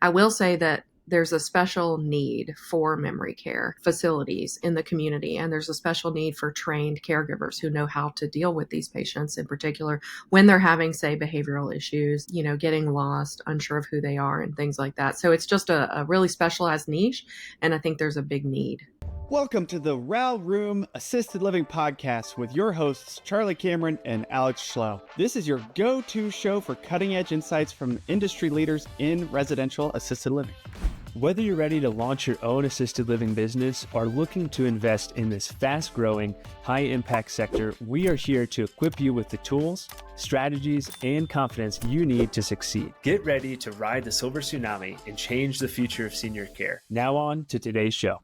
I will say that there's a special need for memory care facilities in the community, and there's a special need for trained caregivers who know how to deal with these patients, in particular when they're having, say, behavioral issues, getting lost, unsure of who they are and things like that. So it's just a really specialized niche, and I think there's a big need. Welcome to the Row Room Assisted Living Podcast with your hosts, Charlie Cameron and Alex Schloe. This is your go-to show for cutting-edge insights from industry leaders in residential assisted living. Whether you're ready to launch your own assisted living business or looking to invest in this fast-growing, high-impact sector, we are here to equip you with the tools, strategies, and confidence you need to succeed. Get ready to ride the Silver Tsunami and change the future of senior care. Now on to today's show.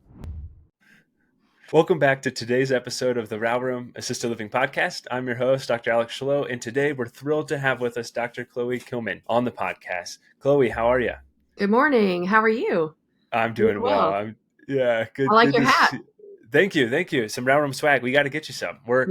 Welcome back to today's episode of the Row Room Assisted Living Podcast. I'm your host, Dr. Alex Schloe, and today we're thrilled to have with us Dr. Chloe Kilman on the podcast. Chloe, how are you? Good morning. How are you? I'm doing well. Good. I like your hat. Thank you. Some Row Room swag. We got to get you some. We're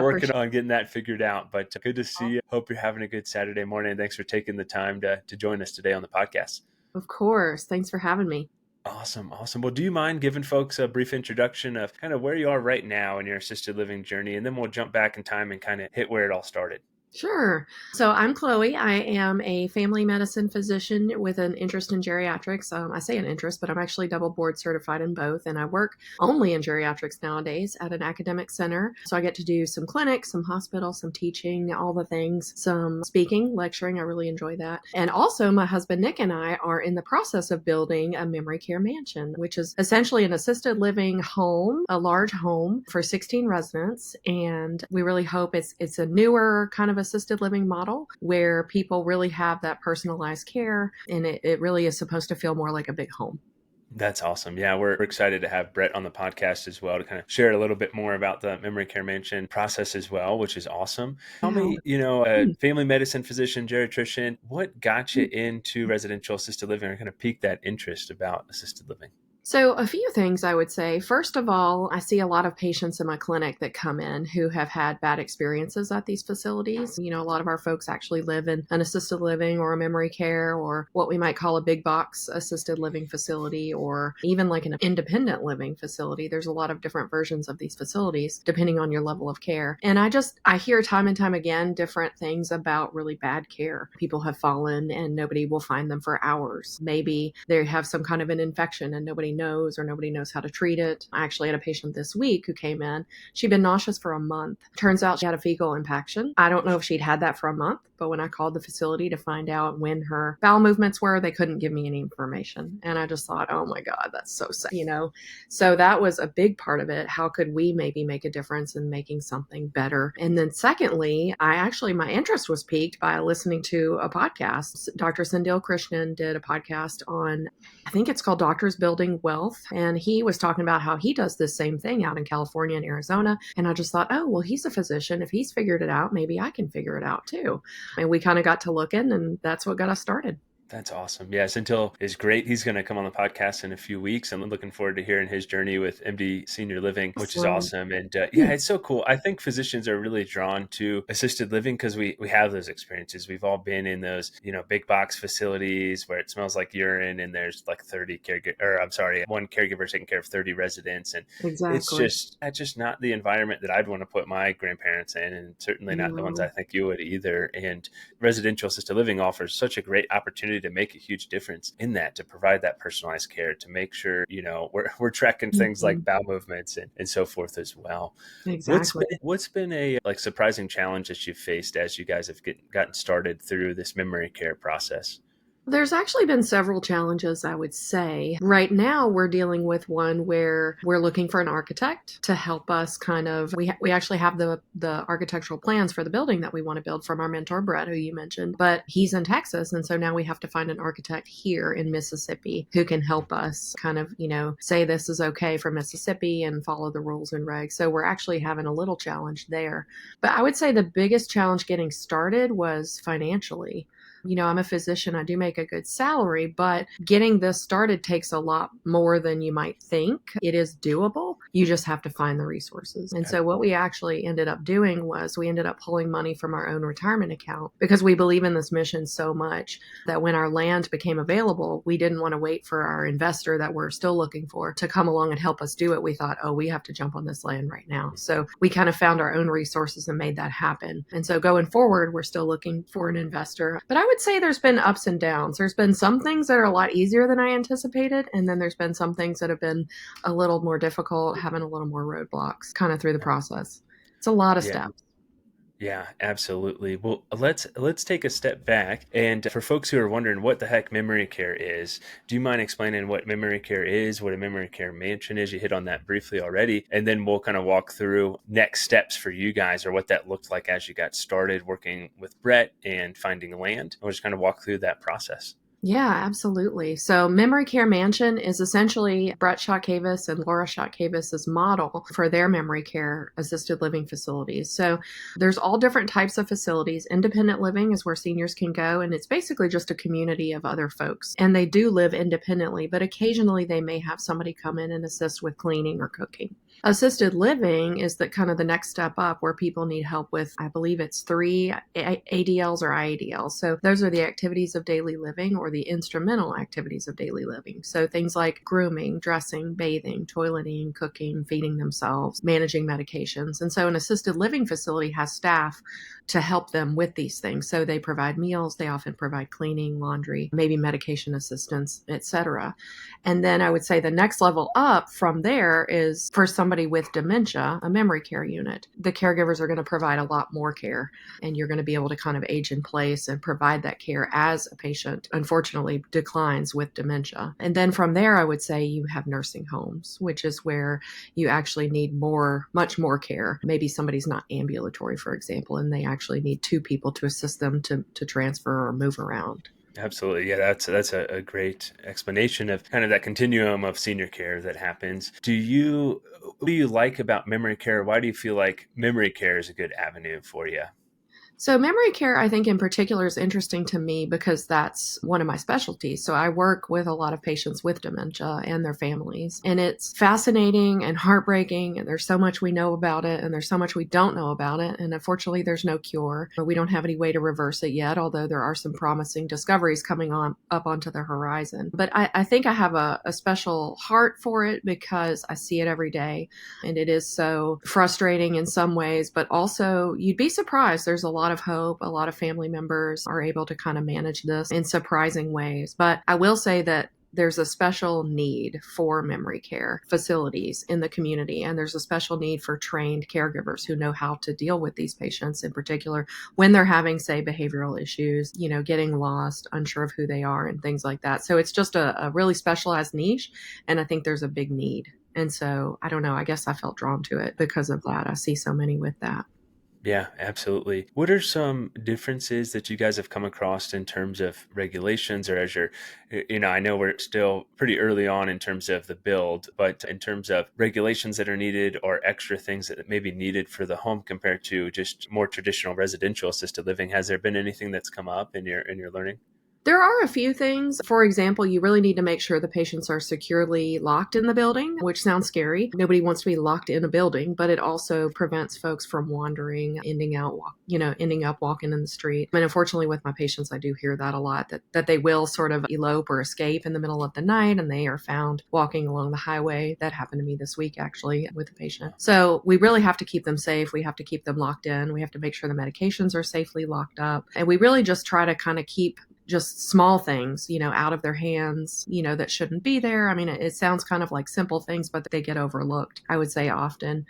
working on getting that figured out, but good to see you. Hope you're having a good Saturday morning. Thanks for taking the time to join us today on the podcast. Of course. Thanks for having me. Awesome. Well, do you mind giving folks a brief introduction of kind of where you are right now in your assisted living journey, and then we'll jump back in time and kind of hit where it all started? Sure. So I'm Chloe. I am a family medicine physician with an interest in geriatrics. I say an interest, but I'm actually double board certified in both. And I work only in geriatrics nowadays at an academic center. So I get to do some clinics, some hospital, some teaching, all the things, some speaking, lecturing. I really enjoy that. And also my husband, Nick, and I are in the process of building a memory care mansion, which is essentially an assisted living home, a large home for 16 residents. And we really hope it's a newer kind of assisted living model where people really have that personalized care, and it really is supposed to feel more like a big home. That's awesome. Yeah, we're excited to have Brett on the podcast as well to kind of share a little bit more about the memory care mansion process as well, which is awesome. Tell me, a family medicine physician, geriatrician, what got you into residential assisted living or kind of piqued that interest about assisted living? So a few things I would say. First of all, I see a lot of patients in my clinic that come in who have had bad experiences at these facilities. A lot of our folks actually live in an assisted living or a memory care or what we might call a big box assisted living facility, or even like an independent living facility. There's a lot of different versions of these facilities depending on your level of care. And I hear time and time again different things about really bad care. People have fallen and nobody will find them for hours. Maybe they have some kind of an infection and nobody knows how to treat it. I actually had a patient this week who came in. She'd been nauseous for a month. Turns out she had a fecal impaction. I don't know if she'd had that for a month, but when I called the facility to find out when her bowel movements were, they couldn't give me any information. And I just thought, oh my God, that's so sad, So that was a big part of it. How could we maybe make a difference in making something better? And then secondly, my interest was piqued by listening to a podcast. Dr. Sendil Krishnan did a podcast on, I think it's called Doctors Building Wealth. And he was talking about how he does this same thing out in California and Arizona. And I just thought, oh, well, he's a physician. If he's figured it out, maybe I can figure it out too. And we kind of got to looking, and that's what got us started. That's awesome. Yeah, Sendil is great. He's going to come on the podcast in a few weeks. I'm looking forward to hearing his journey with MD Senior Living, which is awesome. And it's so cool. I think physicians are really drawn to assisted living because we have those experiences. We've all been in those, big box facilities where it smells like urine and there's like one caregiver taking care of 30 residents. And exactly. It's just not the environment that I'd want to put my grandparents in, and certainly not the ones I think you would either. And residential assisted living offers such a great opportunity to make a huge difference in that, to provide that personalized care, to make sure, we're tracking things like bowel movements and so forth as well. Exactly. What's been a surprising challenge that you've faced as you guys have gotten started through this memory care process? There's actually been several challenges, I would say. Right now, we're dealing with one where we're looking for an architect to help us we actually have the architectural plans for the building that we want to build from our mentor, Brett, who you mentioned, but he's in Texas. And so now we have to find an architect here in Mississippi who can help us say this is okay for Mississippi and follow the rules and regs. So we're actually having a little challenge there. But I would say the biggest challenge getting started was financially. I'm a physician. I do make a good salary, but getting this started takes a lot more than you might think. It is doable, You just have to find the resources. And so what we actually ended up doing was we ended up pulling money from our own retirement account because we believe in this mission so much that when our land became available, we didn't want to wait for our investor that we're still looking for to come along and help us do it. We thought, oh, we have to jump on this land right now. So we kind of found our own resources and made that happen. And so going forward, we're still looking for an investor. But I would say there's been ups and downs. There's been some things that are a lot easier than I anticipated. And then there's been some things that have been a little more difficult, having a little more roadblocks kind of through the process. It's a lot of steps. Yeah, absolutely. Well, let's take a step back. And for folks who are wondering what the heck memory care is, do you mind explaining what memory care is, what a memory care mansion is? You hit on that briefly already. And then we'll kind of walk through next steps for you guys, or what that looked like as you got started working with Brett and finding land. We'll just kind of walk through that process. Yeah, absolutely. So Memory Care Mansion is essentially Brett Shotkavis and Laura Shotkavis's model for their memory care assisted living facilities. So there's all different types of facilities. Independent living is where seniors can go, and it's basically just a community of other folks. And they do live independently, but occasionally they may have somebody come in and assist with cleaning or cooking. Assisted living is the kind of the next step up where people need help with, I believe it's 3 ADLs or IADLs. So those are the activities of daily living or the instrumental activities of daily living. So things like grooming, dressing, bathing, toileting, cooking, feeding themselves, managing medications. And so an assisted living facility has staff to help them with these things. So they provide meals, they often provide cleaning, laundry, maybe medication assistance, etc. And then I would say the next level up from there is for somebody with dementia, a memory care unit. The caregivers are going to provide a lot more care, and you're going to be able to kind of age in place and provide that care as a patient, unfortunately, declines with dementia. And then from there, I would say you have nursing homes, which is where you actually need much more care. Maybe somebody's not ambulatory, for example, and they actually need 2 people to assist them to transfer or move around. Absolutely. Yeah, that's a great explanation of kind of that continuum of senior care that happens. What do you like about memory care? Why do you feel like memory care is a good avenue for you? So memory care, I think in particular, is interesting to me because that's one of my specialties. So I work with a lot of patients with dementia and their families. And it's fascinating and heartbreaking. And there's so much we know about it, and there's so much we don't know about it. And unfortunately, there's no cure. We don't have any way to reverse it yet, although there are some promising discoveries coming up onto the horizon. But I think I have a special heart for it because I see it every day. And it is so frustrating in some ways, but also you'd be surprised. There's a lot of hope. A lot of family members are able to kind of manage this in surprising ways. But I will say that there's a special need for memory care facilities in the community. And there's a special need for trained caregivers who know how to deal with these patients, in particular when they're having, say, behavioral issues, getting lost, unsure of who they are and things like that. So it's just a really specialized niche. And I think there's a big need. And so I don't know, I guess I felt drawn to it because of that. I see so many with that. Yeah, absolutely. What are some differences that you guys have come across in terms of regulations, or as I know we're still pretty early on in terms of the build, but in terms of regulations that are needed or extra things that may be needed for the home compared to just more traditional residential assisted living, has there been anything that's come up in your learning? There are a few things. For example, you really need to make sure the patients are securely locked in the building, which sounds scary. Nobody wants to be locked in a building, but it also prevents folks from wandering, ending up walking in the street. And unfortunately, with my patients, I do hear that a lot, that they will sort of elope or escape in the middle of the night, and they are found walking along the highway. That happened to me this week, actually, with a patient. So we really have to keep them safe. We have to keep them locked in. We have to make sure the medications are safely locked up. And we really just try to kind of keep just small things, out of their hands, that shouldn't be there. I mean, it sounds kind of like simple things, but they get overlooked, I would say often.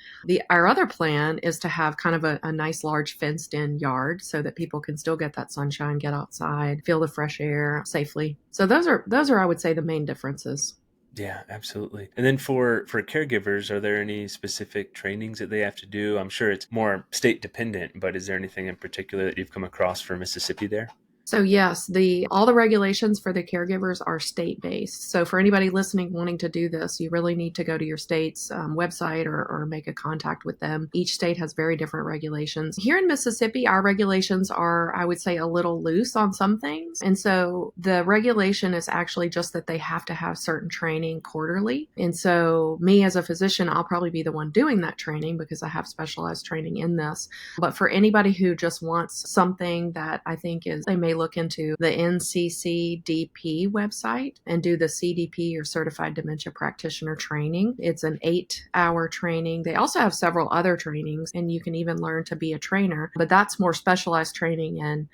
Our other plan is to have kind of a nice large fenced in yard so that people can still get that sunshine, get outside, feel the fresh air safely. So those are, I would say, the main differences. Yeah, absolutely. And then for caregivers, are there any specific trainings that they have to do? I'm sure it's more state dependent, but is there anything in particular that you've come across for Mississippi there? So yes, the all the regulations for the caregivers are state-based. So for anybody listening wanting to do this, you really need to go to your state's website or make a contact with them. Each state has very different regulations. Here in Mississippi, our regulations are, I would say, a little loose on some things. And so the regulation is actually just that they have to have certain training quarterly. And so me as a physician, I'll probably be the one doing that training because I have specialized training in this. But for anybody who just wants something that I think is, they may look into the NCCDP website and do the CDP or Certified Dementia Practitioner training. It's an 8-hour training. They also have several other trainings, and you can even learn to be a trainer, but that's more specialized training. And,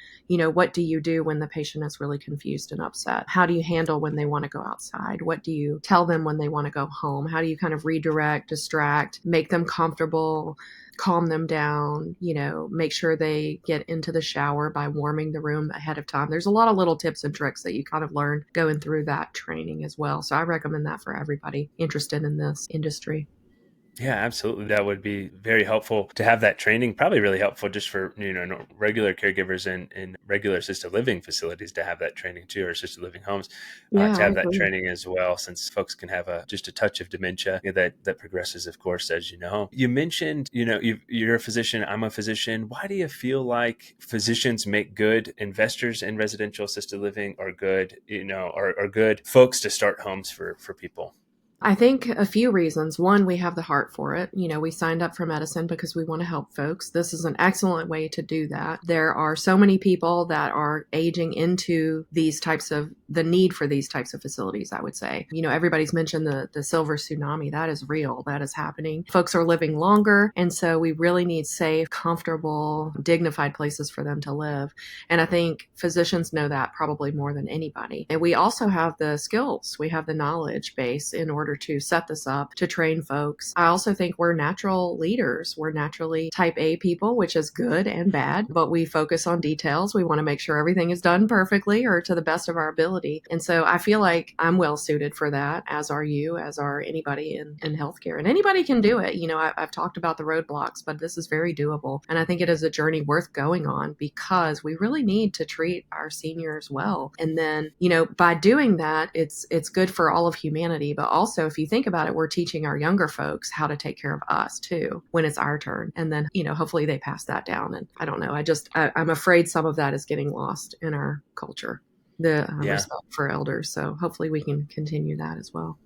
what do you do when the patient is really confused and upset? How do you handle when they want to go outside? What do you tell them when they want to go home? How do you kind of redirect, distract, make them comfortable, calm them down, make sure they get into the shower by warming the room ahead of time. There's a lot of little tips and tricks that you kind of learn going through that training as well. So I recommend that for everybody interested in this industry. Yeah, absolutely. That would be very helpful to have that training, probably really helpful just for, regular caregivers in regular assisted living facilities to have that training too, or assisted living homes, Yeah, to I have that agree. training as well, since folks can have just a touch of dementia that progresses, of course, as you know. You mentioned, you're a physician, I'm a physician. Why do you feel like physicians make good investors in residential assisted living, or good, are good folks to start homes for people? I think a few reasons. One, we have the heart for it. We signed up for medicine because we want to help folks. This is an excellent way to do that. There are so many people that are aging into the need for these types of facilities, I would say. Everybody's mentioned the Silver Tsunami. That is real. That is happening. Folks are living longer. And so we really need safe, comfortable, dignified places for them to live. And I think physicians know that probably more than anybody. And we also have the skills. We have the knowledge base in order to set this up, to train folks. I also think we're natural leaders. We're naturally type A people, which is good and bad, but we focus on details. We want to make sure everything is done perfectly or to the best of our ability. And so I feel like I'm well suited for that, as are you, as are anybody in healthcare. And anybody can do it. I've talked about the roadblocks, but this is very doable. And I think it is a journey worth going on because we really need to treat our seniors well. And then, by doing that, it's good for all of humanity, but also if you think about it, we're teaching our younger folks how to take care of us too when it's our turn. And then, hopefully they pass that down. And I don't know. I'm afraid some of that is getting lost in our culture, the Yeah. respect for elders. So hopefully we can continue that as well.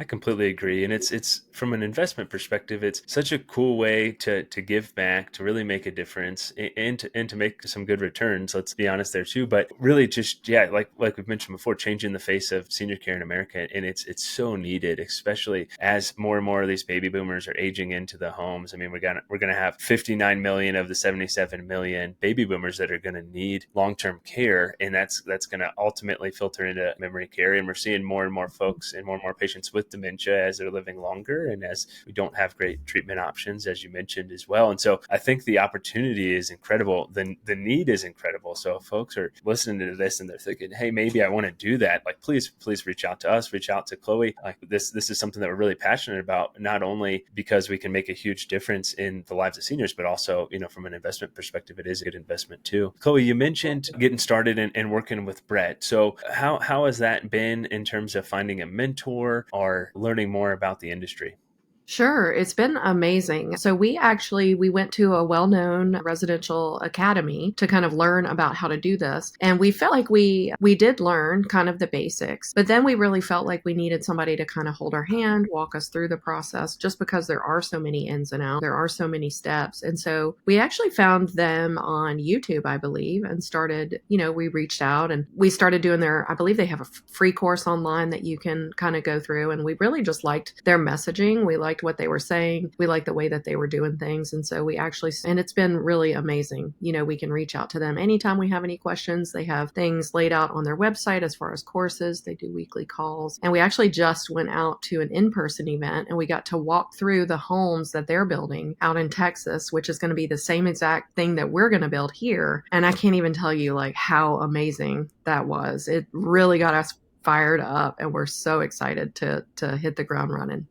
I completely agree. And it's from an investment perspective, it's such a cool way to give back, to really make a difference, and to make some good returns. Let's be honest there too. But really just, yeah, like we've mentioned before, changing the face of senior care in America. And it's so needed, especially as more and more of these baby boomers are aging into the homes. I mean, we're gonna have 59 million of the 77 million baby boomers that are gonna need long-term care. And that's gonna ultimately filter into memory care. And we're seeing more and more folks and more patients with dementia as they're living longer, and as we don't have great treatment options, as you mentioned as well. And so I think the opportunity is incredible. The need is incredible. So if folks are listening to this and they're thinking, hey, maybe I want to do that, like please reach out to us, reach out to Schloe. Like this is something that we're really passionate about, not only because we can make a huge difference in the lives of seniors, but also, from an investment perspective, it is a good investment too. Schloe, you mentioned getting started and working with Brett. So how has that been in terms of finding a mentor or learning more about the industry? Sure. It's been amazing. So we went to a well-known residential academy to kind of learn about how to do this. And we felt like we did learn kind of the basics, but then we really felt like we needed somebody to kind of hold our hand, walk us through the process, just because there are so many ins and outs. There are so many steps. And so we actually found them on YouTube, I believe, and started, we reached out and we started doing I believe they have a free course online that you can kind of go through. And we really just liked their messaging. We liked what they were saying. We liked the way that they were doing things. And so and it's been really amazing. We can reach out to them anytime we have any questions. They have things laid out on their website as far as courses. They do weekly calls. And we actually just went out to an in-person event and we got to walk through the homes that they're building out in Texas, which is going to be the same exact thing that we're going to build here. And I can't even tell you like how amazing that was. It really got us fired up and we're so excited to hit the ground running.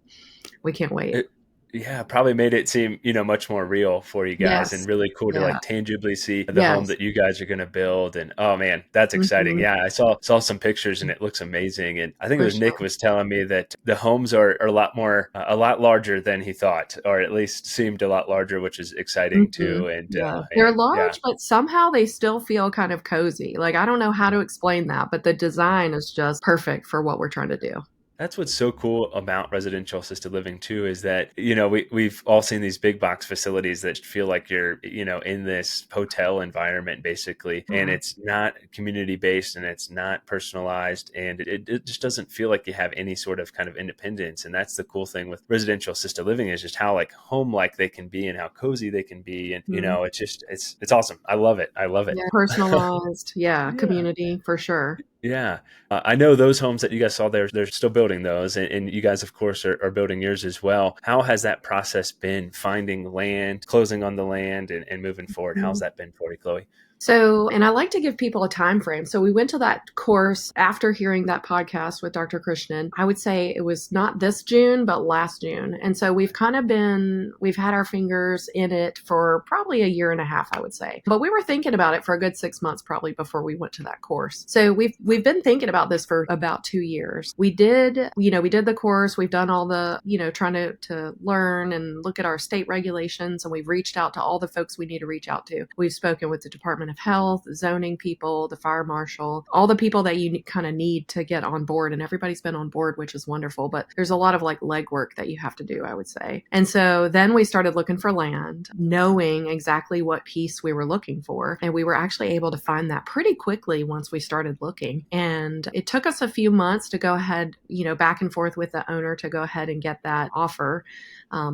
We can't wait. Yeah, probably made it seem, much more real for you guys and Yes. really cool to Yeah. like tangibly see the home Yes. that you guys are going to build. And oh man, that's exciting. Mhm. Yeah, I saw some pictures and it looks amazing. And I think it For was Nick sure. was telling me that the homes are a lot more, a lot larger than he thought, or at least seemed a lot larger, which is exciting Mhm. too. And Yeah. They're man, yeah. large, but somehow they still feel kind of cozy. Like, I don't know how to explain that, but the design is just perfect for what we're trying to do. That's what's so cool about residential assisted living too, is that, we've all seen these big box facilities that feel like you're, in this hotel environment basically, and Mhm. it's not community based and it's not personalized, and it just doesn't feel like you have any sort of kind of independence. And that's the cool thing with residential assisted living, is just how like home like they can be and how cozy they can be. And, Mhm. it's just, it's awesome. I love it. I love it. Yeah. Personalized. Yeah. Yeah. Community for sure. Yeah. I know those homes that you guys saw there, they're still building those. And you guys, of course, are building yours as well. How has that process been, finding land, closing on the land, and moving forward? How's Mhm. that been for you, Chloe? So, and I like to give people a time frame. So we went to that course after hearing that podcast with Dr. Krishnan. I would say it was not this June, but last June. And so we've had our fingers in it for probably a year and a half, I would say. But we were thinking about it for a good 6 months probably before we went to that course. So we've been thinking about this for about 2 years. We did the course. We've done all the, trying to learn and look at our state regulations. And we've reached out to all the folks we need to reach out to. We've spoken with the Department of Health, zoning people, the fire marshal, all the people that you kind of need to get on board. And everybody's been on board, which is wonderful. But there's a lot of like legwork that you have to do, I would say. And so then we started looking for land, knowing exactly what piece we were looking for. And we were actually able to find that pretty quickly once we started looking. And it took us a few months to go ahead, back and forth with the owner to go ahead and get that offer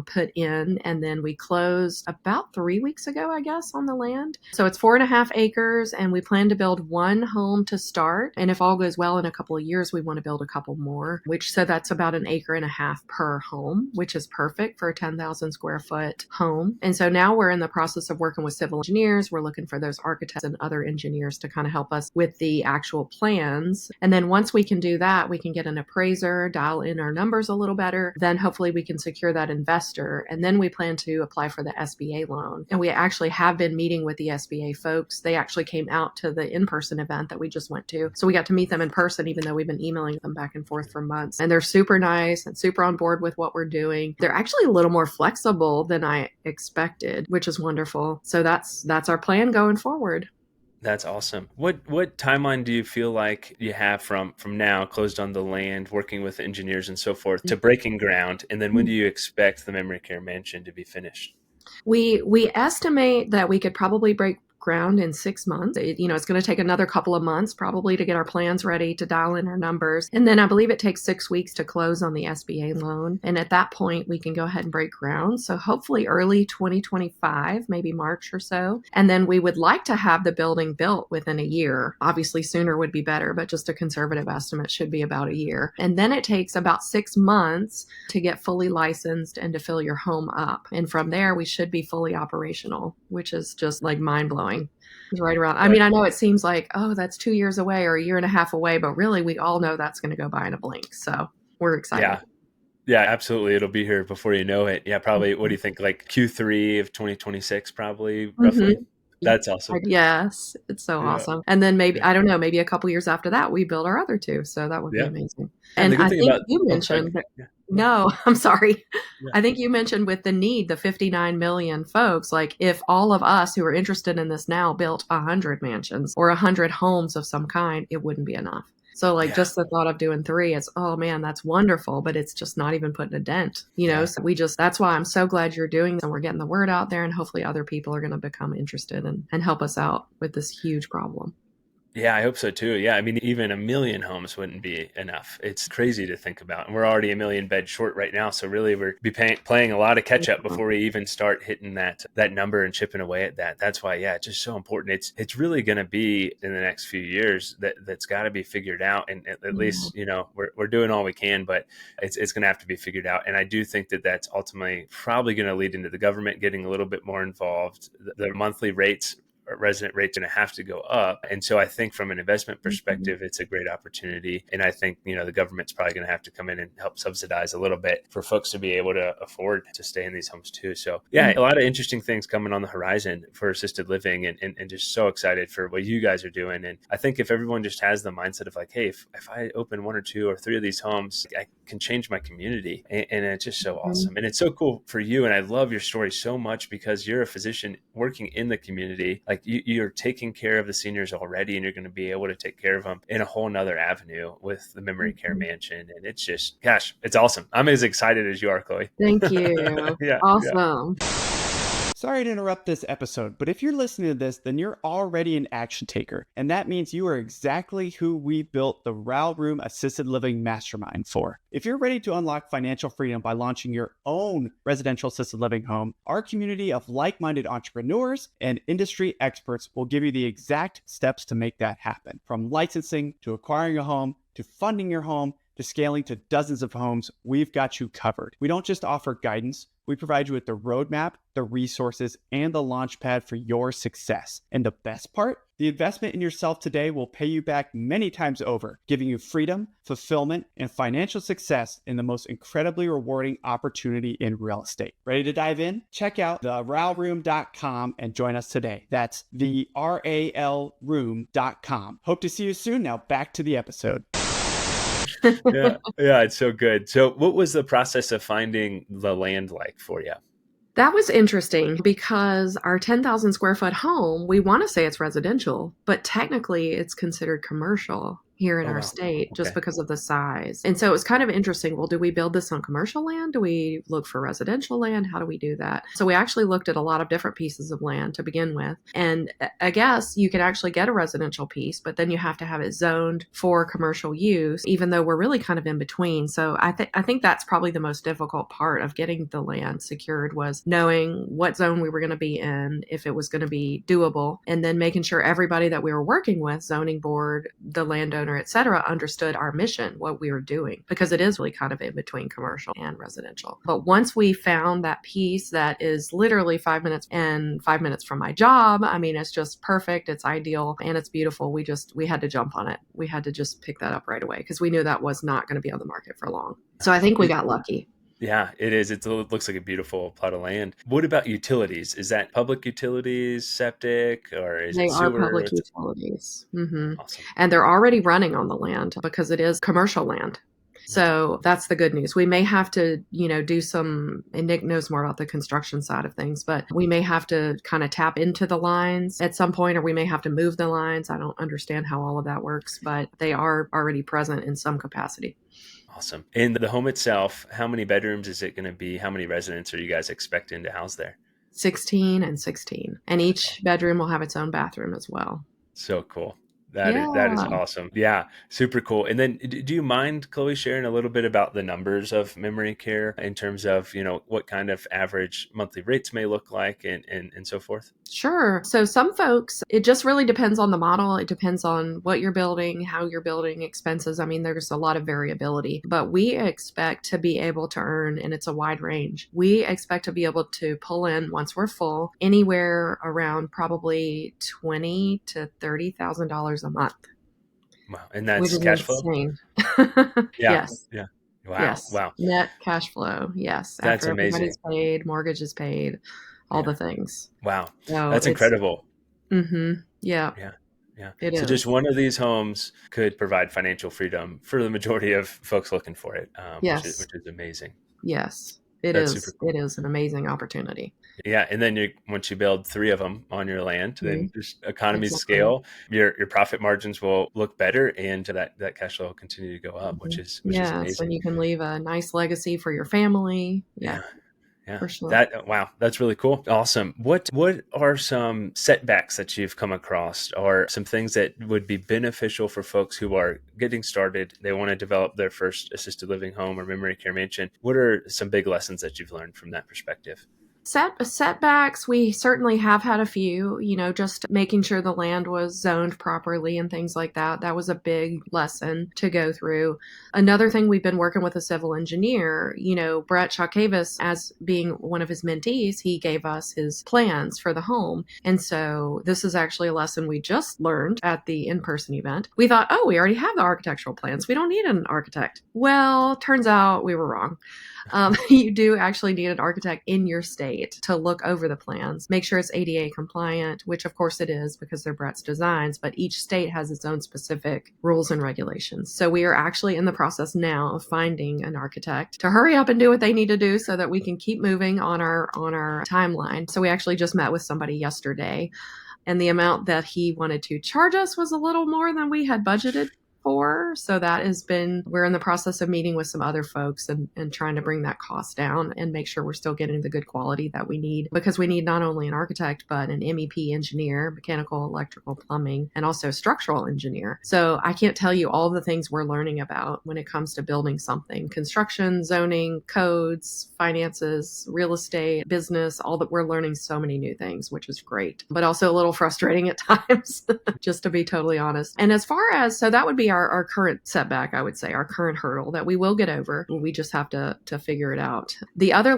put in. And then we closed about 3 weeks ago, I guess, on the land. So it's 4.5 acres, and we plan to build one home to start. And if all goes well in a couple of years, we want to build a couple more, so that's about an acre and a half per home, which is perfect for a 10,000 square foot home. And so now we're in the process of working with civil engineers. We're looking for those architects and other engineers to kind of help us with the actual plans. And then once we can do that, we can get an appraiser, dial in our numbers a little better. Then hopefully we can secure that investor. And then we plan to apply for the SBA loan. And we actually have been meeting with the SBA folks. They actually came out to the in-person event that we just went to. So we got to meet them in person, even though we've been emailing them back and forth for months. And they're super nice and super on board with what we're doing. They're actually a little more flexible than I expected, which is wonderful. So that's our plan going forward. That's awesome. What timeline do you feel like you have from now, closed on the land, working with engineers and so forth, to breaking ground? And then when do you expect the memory care mansion to be finished? We estimate that we could probably break ground in 6 months. It's going to take another couple of months probably to get our plans ready, to dial in our numbers. And then I believe it takes 6 weeks to close on the SBA loan. And at that point, we can go ahead and break ground. So hopefully early 2025, maybe March or so. And then we would like to have the building built within a year. Obviously sooner would be better, but just a conservative estimate should be about a year. And then it takes about 6 months to get fully licensed and to fill your home up. And from there, we should be fully operational, which is just like mind blowing. It's right around. I Right. mean, I know it seems like, oh, that's 2 years away or a year and a half away, but really we all know that's going to go by in a blink. So we're excited. Yeah. Yeah, absolutely. It'll be here before you know it. Yeah, probably. What do you think? Like Q3 of 2026, probably, roughly? Mm-hmm. That's awesome. Yes, it's so Yeah. awesome. And then maybe, Yeah. I don't know, maybe a couple years after that, we build our other two. So that would be Yeah. amazing. And the And good I thing think about, you oh, sorry. mentioned that, Yeah. no, I'm sorry. Yeah. I think you mentioned with the need, the 59 million folks, like if all of us who are interested in this now built 100 mansions or 100 homes of some kind, it wouldn't be enough. So like Yeah. just the thought of doing three, it's, oh man, that's wonderful, but it's just not even putting a dent, Yeah. So that's why I'm so glad you're doing this and we're getting the word out there, and hopefully other people are going to become interested and help us out with this huge problem. Yeah, I hope so too. Yeah, I mean, even a million homes wouldn't be enough. It's crazy to think about. And we're already a million beds short right now. So really we're playing a lot of catch up before we even start hitting that number and chipping away at that. That's why, yeah, it's just so important. It's really going to be in the next few years that's got to be figured out. And at least, we're doing all we can, but it's going to have to be figured out. And I do think that that's ultimately probably going to lead into the government getting a little bit more involved. The monthly rates resident rate's going to have to go up. And so I think from an investment perspective, it's a great opportunity. And I think, the government's probably going to have to come in and help subsidize a little bit for folks to be able to afford to stay in these homes too. So yeah, a lot of interesting things coming on the horizon for assisted living, and just so excited for what you guys are doing. And I think if everyone just has the mindset of like, hey, if I open 1 or 2 or 3 of these homes, I can change my community. And it's just so awesome. And it's so cool for you. And I love your story so much because you're a physician working in the community. Like you're taking care of the seniors already, and you're going to be able to take care of them in a whole nother avenue with the memory care mansion. And it's just, gosh, it's awesome. I'm as excited as you are, Chloe. Thank you. Yeah. Awesome. Sorry to interrupt this episode, but if you're listening to this, then you're already an action taker. And that means you are exactly who we built the Row Room Assisted Living Mastermind for. If you're ready to unlock financial freedom by launching your own residential assisted living home, our community of like-minded entrepreneurs and industry experts will give you the exact steps to make that happen. From licensing to acquiring a home to funding your home to scaling to dozens of homes, we've got you covered. We don't just offer guidance. We provide you with the roadmap, the resources, and the launch pad for your success. And the best part? The investment in yourself today will pay you back many times over, giving you freedom, fulfillment, and financial success in the most incredibly rewarding opportunity in real estate. Ready to dive in? Check out theralroom.com and join us today. That's the RALroom.com. Hope to see you soon. Now back to the episode. Yeah, it's so good. So what was the process of finding the land like for you? That was interesting because our 10,000 square foot home, we want to say it's residential, but technically it's considered commercial here in our state just because of the size. And so it was kind of interesting. Well, do we build this on commercial land? Do we look for residential land? How do we do that? So we actually looked at a lot of different pieces of land to begin with. And I guess you can actually get a residential piece, but then you have to have it zoned for commercial use, even though we're really kind of in between. So I think that's probably the most difficult part of getting the land secured was knowing what zone we were going to be in, if it was going to be doable, and then making sure everybody that we were working with, zoning board, the landowner, et cetera, understood our mission, what we were doing, because it is really kind of in between commercial and residential. But once we found that piece that is literally 5 minutes and 5 minutes from my job, I mean, it's just perfect. It's ideal and it's beautiful. We had to jump on it. We had to just pick that up right away because we knew that was not going to be on the market for long. So I think we got lucky. Yeah, it is. It looks like a beautiful plot of land. What about utilities? Is that public utilities, septic, or is it sewer? They are public utilities. Mm-hmm. Awesome. And they're already running on the land because it is commercial land. So that's the good news. We may have to, do some, and Nick knows more about the construction side of things, but we may have to kind of tap into the lines at some point, or we may have to move the lines. I don't understand how all of that works, but they are already present in some capacity. Awesome. And the home itself, how many bedrooms is it going to be? How many residents are you guys expecting to house there? 16 and 16. And each bedroom will have its own bathroom as well. So cool. That is awesome. Yeah, super cool. And then do you mind, Chloe, sharing a little bit about the numbers of memory care in terms of, what kind of average monthly rates may look like and so forth? Sure. So some folks, it just really depends on the model. It depends on what you're building, how you're building, expenses. I mean, there's a lot of variability, but we expect to be able to earn, and it's a wide range. We expect to be able to pull in, once we're full, anywhere around probably $20,000 to $30,000 a month. Wow. And that's cash flow? Yes. Yeah. Wow. Yes. Wow. Net cash flow. Yes. That's After amazing. everybody's paid, mortgage is paid, all the things. Wow. So that's incredible. Mm-hmm. Yeah. Yeah. It is. Just one of these homes could provide financial freedom for the majority of folks looking for it, yes. which is amazing. Yes, it That's is. super cool. It is an amazing opportunity. Yeah. And then once you build 3 of them on your land, then just economies of Exactly. scale, your profit margins will look better, and that cash flow will continue to go up, which is amazing. And you can leave a nice legacy for your family. Yeah. For sure. That's really cool. Awesome. What are some setbacks that you've come across, or some things that would be beneficial for folks who are getting started? They want to develop their first assisted living home or memory care mansion. What are some big lessons that you've learned from that perspective? Setbacks, we certainly have had a few, just making sure the land was zoned properly and things like that. That was a big lesson to go through. Another thing, we've been working with a civil engineer, Brett Chakavis, as being one of his mentees, he gave us his plans for the home. And so this is actually a lesson we just learned at the in-person event. We thought, oh, we already have the architectural plans. We don't need an architect. Well, turns out we were wrong. You do actually need an architect in your state to look over the plans, make sure it's ADA compliant, which of course it is because they're Brett's designs, but each state has its own specific rules and regulations. So we are actually in the process now of finding an architect to hurry up and do what they need to do so that we can keep moving on our timeline. So we actually just met with somebody yesterday, and the amount that he wanted to charge us was a little more than we had budgeted for. So we're in the process of meeting with some other folks and trying to bring that cost down and make sure we're still getting the good quality that we need, because we need not only an architect, but an MEP engineer, mechanical, electrical, plumbing, and also structural engineer. So I can't tell you all the things we're learning about when it comes to building something: construction, zoning, codes, finances, real estate, business, all that. We're learning so many new things, which is great, but also a little frustrating at times, just to be totally honest. And as far as, so that would be our current setback, I would say, our current hurdle that we will get over. We just have to figure it out. The other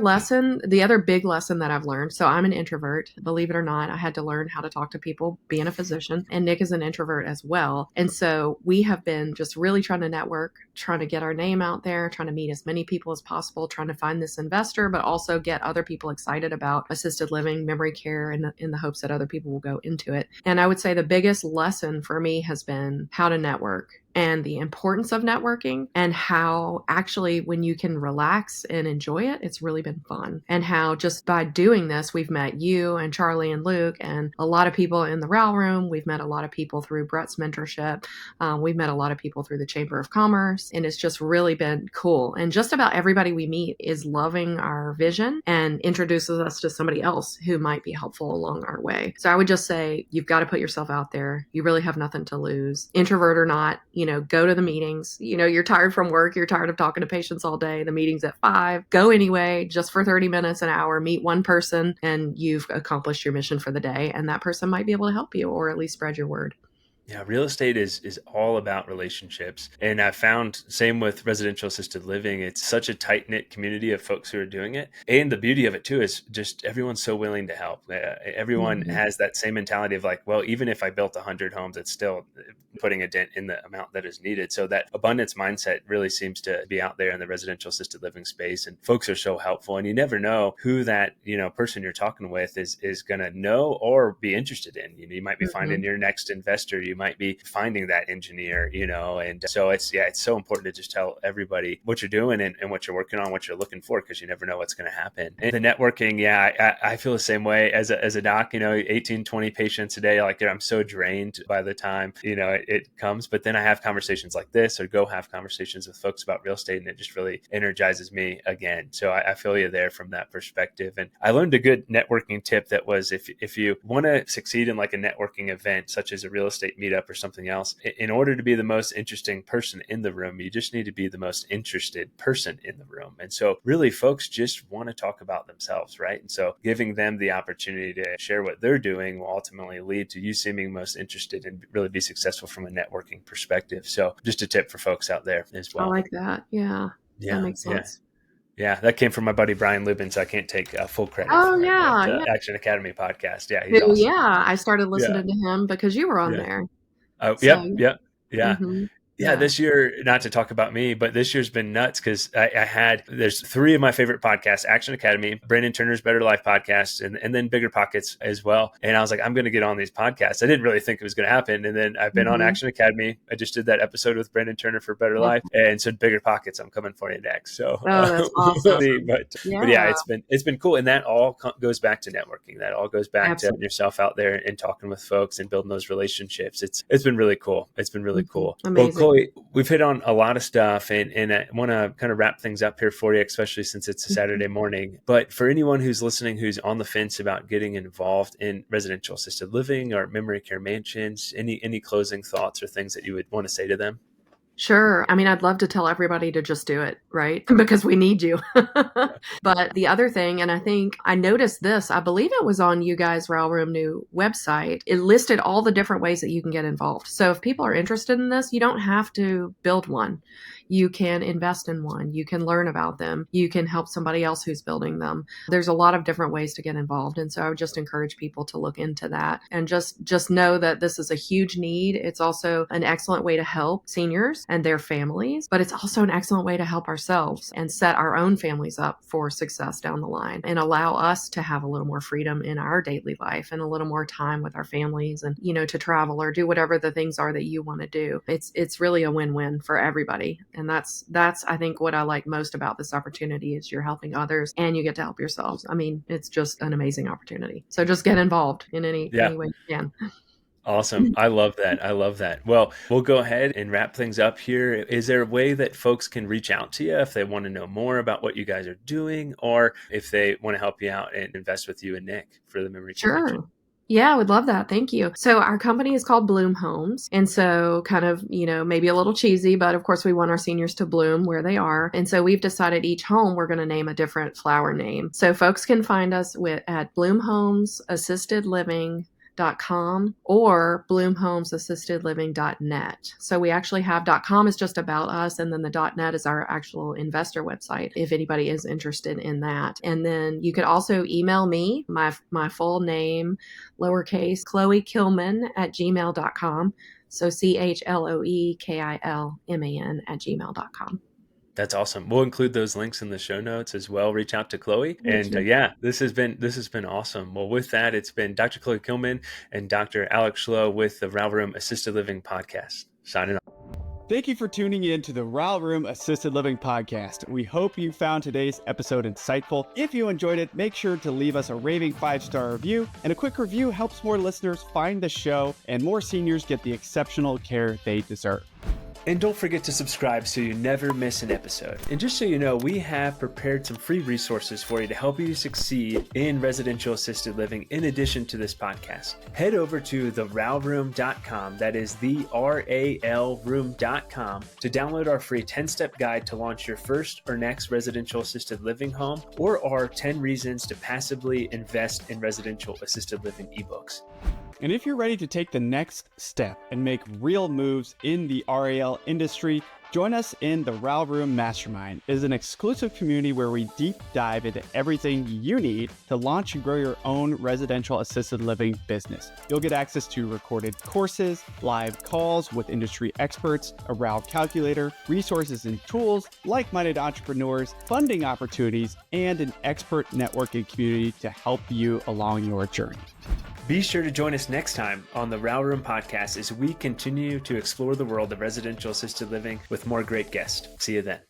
big lesson that I've learned, so I'm an introvert, believe it or not. I had to learn how to talk to people being a physician, and Nick is an introvert as well. And so we have been just really trying to network, trying to get our name out there, trying to meet as many people as possible, trying to find this investor, but also get other people excited about assisted living, memory care, in the hopes that other people will go into it. And I would say the biggest lesson for me has been how to network, and the importance of networking, and how actually when you can relax and enjoy it, it's really been fun. And how just by doing this, we've met you and Charlie and Luke and a lot of people in the RAL room. We've met a lot of people through Brett's mentorship. We've met a lot of people through the Chamber of Commerce, and it's just really been cool. And just about everybody we meet is loving our vision and introduces us to somebody else who might be helpful along our way. So I would just say, you've got to put yourself out there. You really have nothing to lose, introvert or not. Go to the meetings. You're tired from work. You're tired of talking to patients all day. The meeting's at 5. Go anyway, just for 30 minutes, an hour, meet one person, and you've accomplished your mission for the day. And that person might be able to help you, or at least spread your word. Yeah, real estate is all about relationships. And I found, same with residential assisted living, it's such a tight-knit community of folks who are doing it. And the beauty of it too is just everyone's so willing to help. Everyone has that same mentality of like, well, even if I built 100 homes, it's still putting a dent in the amount that is needed. So that abundance mindset really seems to be out there in the residential assisted living space. And folks are so helpful. And you never know who that, person you're talking with is going to know or be interested in. You might be finding your next investor. You might be finding that engineer, and so it's so important to just tell everybody what you're doing and what you're working on, what you're looking for, because you never know what's going to happen. And the networking, I feel the same way as a doc, 18, 20 patients a day, like I'm so drained by the time, it comes, but then I have conversations like this, or go have conversations with folks about real estate, and it just really energizes me again. So I feel you there from that perspective. And I learned a good networking tip that was, if you want to succeed in like a networking event, such as a real estate meetup or something else, in order to be the most interesting person in the room, you just need to be the most interested person in the room. And so really folks just want to talk about themselves, right? And so giving them the opportunity to share what they're doing will ultimately lead to you seeming most interested and really be successful from a networking perspective. So just a tip for folks out there as well. I like that. Yeah. That makes sense. Yeah, that came from my buddy Brian Lubin, so I can't take full credit for it. But, Action Academy podcast. Yeah, he's awesome. Yeah, I started listening to him because you were on there. Oh, So, yep. Yeah. Mm-hmm. Yeah, this year, not to talk about me, but this year's been nuts because there's 3 of my favorite podcasts: Action Academy, Brandon Turner's Better Life podcast, and then Bigger Pockets as well. And I was like, I'm going to get on these podcasts. I didn't really think it was going to happen. And then I've been on Action Academy. I just did that episode with Brandon Turner for Better Life. And so Bigger Pockets, I'm coming for you next. So, that's awesome. But yeah, it's been cool. And that all goes back to networking. That all goes back to yourself out there and talking with folks and building those relationships. It's been really cool. It's been really cool. Amazing. Well, Chloe, we've hit on a lot of stuff, and I want to kind of wrap things up here for you, especially since it's a Saturday morning. But for anyone who's listening, who's on the fence about getting involved in residential assisted living or memory care mansions, any closing thoughts or things that you would want to say to them? Sure. I mean, I'd love to tell everybody to just do it, right? Because we need you. But the other thing, and I think I noticed this, I believe it was on you guys' Rail Room new website. It listed all the different ways that you can get involved. So if people are interested in this, you don't have to build one. You can invest in one. You can learn about them. You can help somebody else who's building them. There's a lot of different ways to get involved. And so I would just encourage people to look into that and just know that this is a huge need. It's also an excellent way to help seniors and their families, but it's also an excellent way to help ourselves and set our own families up for success down the line and allow us to have a little more freedom in our daily life and a little more time with our families and, to travel or do whatever the things are that you want to do. It's really a win-win for everybody. And that's I think what I like most about this opportunity is you're helping others and you get to help yourselves. I mean, it's just an amazing opportunity. So just get involved in any way you can. Awesome. I love that. I love that. Well, we'll go ahead and wrap things up here. Is there a way that folks can reach out to you if they want to know more about what you guys are doing, or if they want to help you out and invest with you and Nick for the memory connection? Sure. Yeah, I would love that. Thank you. So our company is called Bloom Homes. And so kind of, maybe a little cheesy, but of course we want our seniors to bloom where they are. And so we've decided each home we're going to name a different flower name. So folks can find us at bloomhomesassistedliving.com or bloomhomesassistedliving.net. So we actually have .com is just about us, and then the .net is our actual investor website if anybody is interested in that. And then you could also email me, my full name, lowercase, Schloe Kilman @gmail.com. So CHLOEKILMAN @gmail.com. That's awesome. We'll include those links in the show notes as well. Reach out to Chloe. And this has been awesome. Well, with that, it's been Dr. Chloe Kilman and Dr. Alex Schloe with the Rail Room Assisted Living Podcast. Signing off. Thank you for tuning in to the Rail Room Assisted Living Podcast. We hope you found today's episode insightful. If you enjoyed it, make sure to leave us a raving 5-star review. And a quick review helps more listeners find the show and more seniors get the exceptional care they deserve. And don't forget to subscribe so you never miss an episode. And just so you know, we have prepared some free resources for you to help you succeed in residential assisted living in addition to this podcast. Head over to theralroom.com, that is theralroom.com, to download our free 10-step guide to launch your first or next residential assisted living home, or our 10 reasons to passively invest in residential assisted living ebooks. And if you're ready to take the next step and make real moves in the RAL industry, join us in the Rail Room Mastermind. It is an exclusive community where we deep dive into everything you need to launch and grow your own residential assisted living business. You'll get access to recorded courses, live calls with industry experts, a RAL calculator, resources and tools, like-minded entrepreneurs, funding opportunities, and an expert networking community to help you along your journey. Be sure to join us next time on the Rail Room Podcast as we continue to explore the world of residential assisted living with more great guests. See you then.